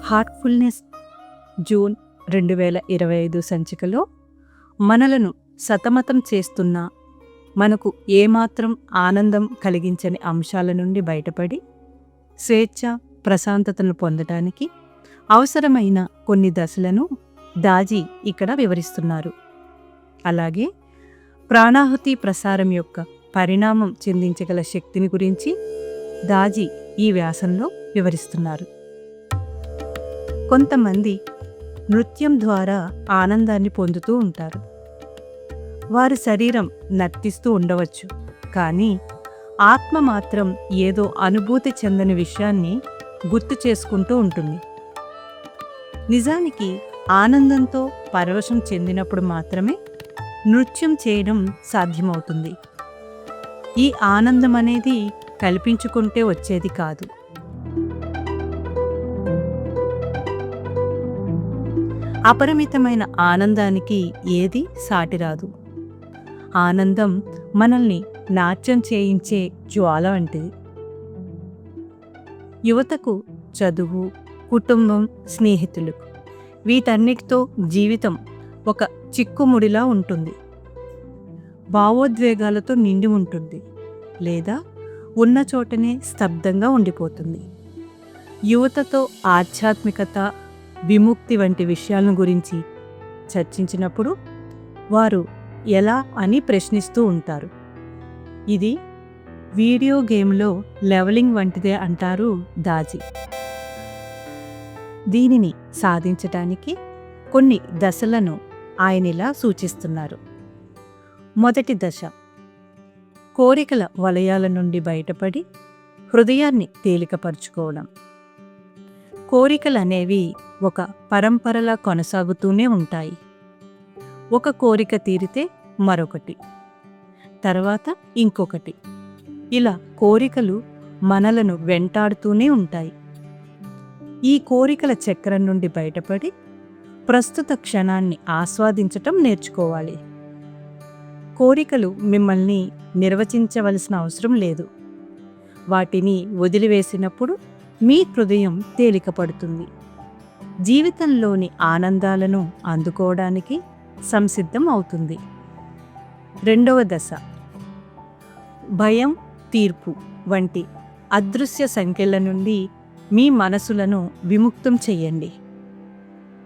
Heartfulness June 2025 సంచికలో మనలను సతమతం చేస్తున్న, మనకు ఏమాత్రం ఆనందం కలిగించని అంశాల నుండి బయటపడి స్వేచ్ఛ, ప్రశాంతతను పొందటానికి అవసరమైన కొన్ని దశలను దాజీ ఇక్కడ వివరిస్తున్నారు. అలాగే ప్రాణాహుతి ప్రసారం యొక్క పరిణామం చెందించగల శక్తిని గురించి దాజీ ఈ వ్యాసంలో వివరిస్తున్నారు. కొంతమంది నృత్యం ద్వారా ఆనందాన్ని పొందుతూ ఉంటారు. వారి శరీరం నర్తిస్తూ ఉండవచ్చు, కానీ ఆత్మ మాత్రం ఏదో అనుభూతి చెందని విషయాన్ని గుర్తు చేసుకుంటూ ఉంటుంది. నిజానికి ఆనందంతో పరవశం చెందినప్పుడు మాత్రమే నృత్యం చేయడం సాధ్యమవుతుంది. ఈ ఆనందం అనేది కల్పించుకుంటే వచ్చేది కాదు. అపరిమితమైన ఆనందానికి ఏది సాటిరాదు. ఆనందం మనల్ని నాట్యం చేయించే జ్వాల వంటిది. యువతకు చదువు, కుటుంబం, స్నేహితులు వీటన్నిటితో జీవితం ఒక చిక్కుముడిలా ఉంటుంది. భావోద్వేగాలతో నిండి ఉంటుంది, లేదా ఉన్న చోటనే స్తబ్దంగా ఉండిపోతుంది. యువతతో ఆధ్యాత్మికత, విముక్తి వంటి విషయాలను గురించి చర్చించినప్పుడు వారు ఎలా అని ప్రశ్నిస్తూ ఉంటారు. ఇది వీడియో గేమ్లో లెవలింగ్ వంటిదే అంటారు దాజీ. దీనిని సాధించటానికి కొన్ని దశలను ఆయన ఇలా సూచిస్తున్నారు. మొదటి దశ, కోరికల వలయాల నుండి బయటపడి హృదయాన్ని తేలికపరుచుకోవడం. కోరికలు అనేవి ఒక పరంపరలా కొనసాగుతూనే ఉంటాయి. ఒక కోరిక తీరితే మరొకటి, తర్వాత ఇంకొకటి. ఇలా కోరికలు మనలను వెంటాడుతూనే ఉంటాయి. ఈ కోరికల చక్రం నుండి బయటపడి ప్రస్తుత క్షణాన్ని ఆస్వాదించటం నేర్చుకోవాలి. కోరికలు మిమ్మల్ని నిర్వచించవలసిన అవసరం లేదు. వాటిని వదిలివేసినప్పుడు మీ హృదయం తేలికపడుతుంది. జీవితంలోని ఆనందాలను అందుకోవడానికి సంసిద్ధం అవుతుంది. రెండవ దశ, భయం, తీర్పు వంటి అదృశ్య సంఖ్యల నుండి మీ మనసులను విముక్తం చెయ్యండి.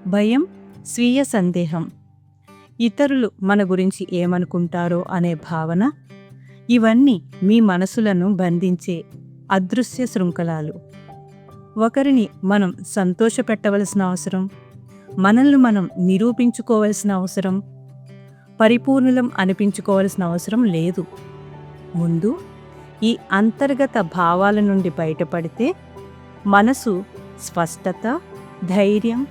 భయం, స్వీయ సందేహం, ఇతరులు మన గురించి ఏమనుకుంటారో అనే భావన, ఇవన్నీ మీ మనసులను బంధించే అదృశ్య శృంఖలాలు. ఒకరిని మనం సంతోషపెట్టవలసిన అవసరం, మనల్ని మనం నిరూపించుకోవలసిన అవసరం, పరిపూర్ణులం అనిపించుకోవాల్సిన అవసరం లేదు. ముందు ఈ అంతర్గత భావాల నుండి బయటపడితే మనసు స్పష్టత, ధైర్యం,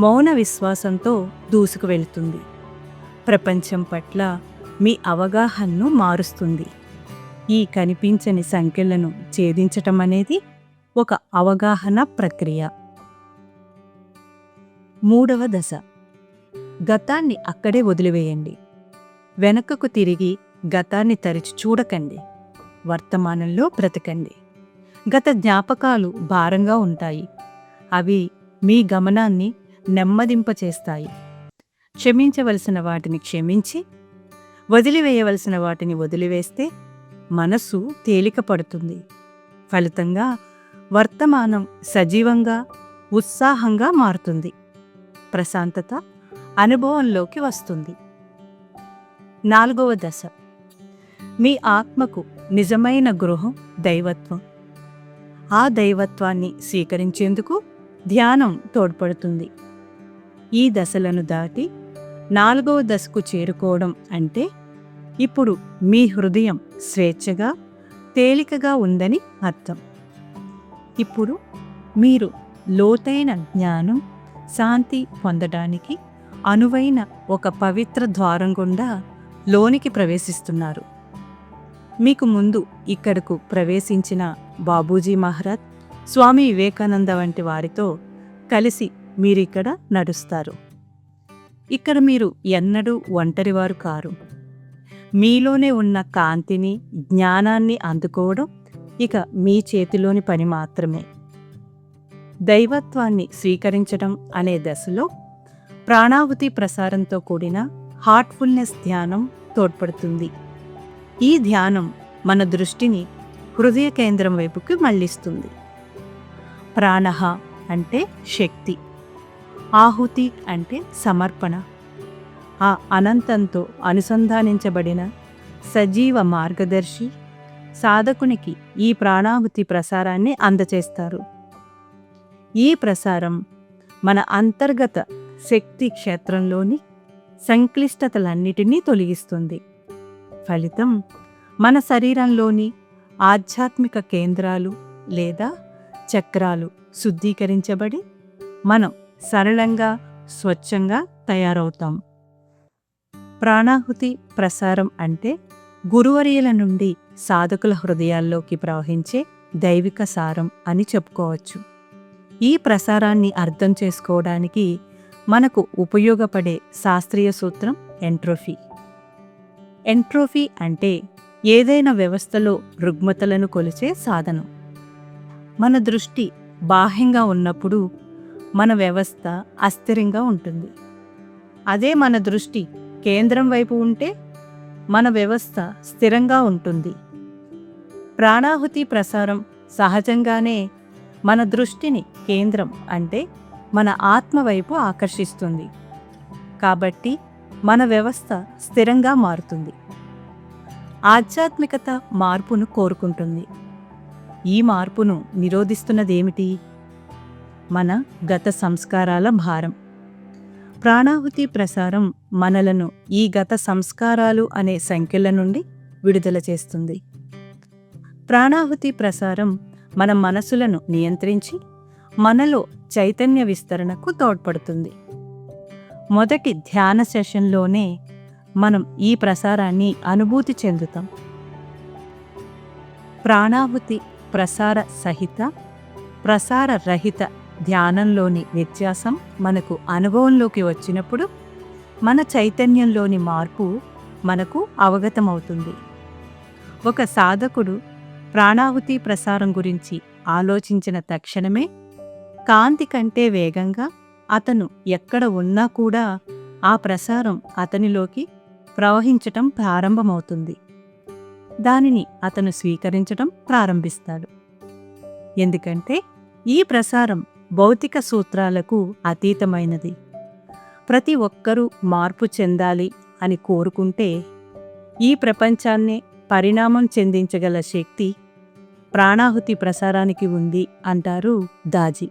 మౌన విశ్వాసంతో దూసుకు వెళుతుంది. ప్రపంచం పట్ల మీ అవగాహనను మారుస్తుంది. ఈ కనిపించని సంఖ్యలను ఛేదించటం అనేది ఒక అవగాహన ప్రక్రియ. మూడవ దశ, గతాన్ని అక్కడే వదిలివేయండి. వెనకకు తిరిగి గతాన్ని తరిచి చూడకండి. వర్తమానంలో బ్రతకండి. గత జ్ఞాపకాలు భారంగా ఉంటాయి. అవి మీ గమనాన్ని నెమ్మదింపచేస్తాయి. క్షమించవలసిన వాటిని క్షమించి, వదిలివేయవలసిన వాటిని వదిలివేస్తే మనసు తేలిక పడుతుంది. ఫలితంగా వర్తమానం సజీవంగా, ఉత్సాహంగా మారుతుంది. ప్రశాంతత అనుభవంలోకి వస్తుంది. నాలుగవ దశ, మీ ఆత్మకు నిజమైన గృహం దైవత్వం. ఆ దైవత్వాన్ని స్వీకరించేందుకు ధ్యానం తోడ్పడుతుంది. ఈ దశలను దాటి నాలుగవ దశకు చేరుకోవడం అంటే ఇప్పుడు మీ హృదయం స్వేచ్ఛగా, తేలికగా ఉందని అర్థం. ఇప్పుడు మీరు లోతైన జ్ఞానం, శాంతి పొందడానికి అనువైన ఒక పవిత్ర ద్వారం గుండా లోనికి ప్రవేశిస్తున్నారు. మీకు ముందు ఇక్కడకు ప్రవేశించిన బాబూజీ మహారాజ్, స్వామి వివేకానంద వంటి వారితో కలిసి మీరిక్కడ నడుస్తారు. ఇక్కడ మీరు ఎన్నడూ ఒంటరివారు కారు. మీలోనే ఉన్న కాంతిని, జ్ఞానాన్ని అందుకోవడం ఇక మీ చేతిలోని పని మాత్రమే. దైవత్వాన్ని స్వీకరించడం అనే దశలో ప్రాణాహుతి ప్రసారంతో కూడిన హార్ట్ఫుల్నెస్ ధ్యానం తోడ్పడుతుంది. ఈ ధ్యానం మన దృష్టిని హృదయ కేంద్రం వైపుకి మళ్లిస్తుంది. ప్రాణః అంటే శక్తి, ఆహుతి అంటే సమర్పణ. ఆ అనంతంతో అనుసంధానించబడిన సజీవ మార్గదర్శి సాధకునికి ఈ ప్రాణాహుతి ప్రసారాన్ని అందచేస్తారు. ఈ ప్రసారం మన అంతర్గత శక్తి క్షేత్రంలోని సంక్లిష్టతలన్నిటినీ తొలగిస్తుంది. ఫలితం మన శరీరంలోని ఆధ్యాత్మిక కేంద్రాలు లేదా చక్రాలు శుద్ధీకరించబడి మనం సరళంగా, స్వచ్ఛంగా తయారవుతాం. ప్రాణాహుతి ప్రసారం అంటే గురువర్యుల నుండి సాధకుల హృదయాల్లోకి ప్రవహించే దైవిక సారం అని చెప్పుకోవచ్చు. ఈ ప్రసారాన్ని అర్థం చేసుకోవడానికి మనకు ఉపయోగపడే శాస్త్రీయ సూత్రం ఎంట్రోపీ. ఎంట్రోపీ అంటే ఏదైనా వ్యవస్థలో రుగ్మతలను కొలిచే సాధనం. మన దృష్టి బాహ్యంగా ఉన్నప్పుడు మన వ్యవస్థ అస్థిరంగా ఉంటుంది. అదే మన దృష్టి కేంద్రం వైపు ఉంటే మన వ్యవస్థ స్థిరంగా ఉంటుంది. ప్రాణాహుతి ప్రసారం సహజంగానే మన దృష్టిని కేంద్రం అంటే మన ఆత్మ వైపు ఆకర్షిస్తుంది. కాబట్టి మన వ్యవస్థ స్థిరంగా మారుతుంది. ఆధ్యాత్మికత మార్పును కోరుకుంటుంది. ఈ మార్పును నిరోధిస్తున్నదేమిటి? మన గత సంస్కారాల భారం. ప్రాణాహుతి ప్రసారం మనలను ఈ గత సంస్కారాలు అనే సంఖ్యల నుండి విడుదల చేస్తుంది. ప్రాణాహుతి ప్రసారం మన మనసులను నియంత్రించి మనలో చైతన్య విస్తరణకు తోడ్పడుతుంది. మొదటి ధ్యాన సెషన్లోనే మనం ఈ ప్రసారాన్ని అనుభూతి చెందుతాం. ప్రాణాహుతి ప్రసార సహిత, ప్రసార రహిత ధ్యానంలోని వ్యత్యాసం మనకు అనుభవంలోకి వచ్చినప్పుడు మన చైతన్యంలోని మార్పు మనకు అవగతమవుతుంది. ఒక సాధకుడు ప్రాణాహుతి ప్రసారం గురించి ఆలోచించిన తక్షణమే కాంతి కంటే వేగంగా అతను ఎక్కడ ఉన్నా కూడా ఆ ప్రసారం అతనిలోకి ప్రవహించటం ప్రారంభమవుతుంది. దానిని అతను స్వీకరించటం ప్రారంభిస్తాడు. ఎందుకంటే ఈ ప్రసారం భౌతిక సూత్రాలకు అతీతమైనది. ప్రతి ఒక్కరూ మార్పు చెందాలి అని కోరుకుంటే ఈ ప్రపంచాన్నే పరిణామం చెందించగల శక్తి ప్రాణాహుతి ప్రసారానికి ఉంది అంటారు దాజీ.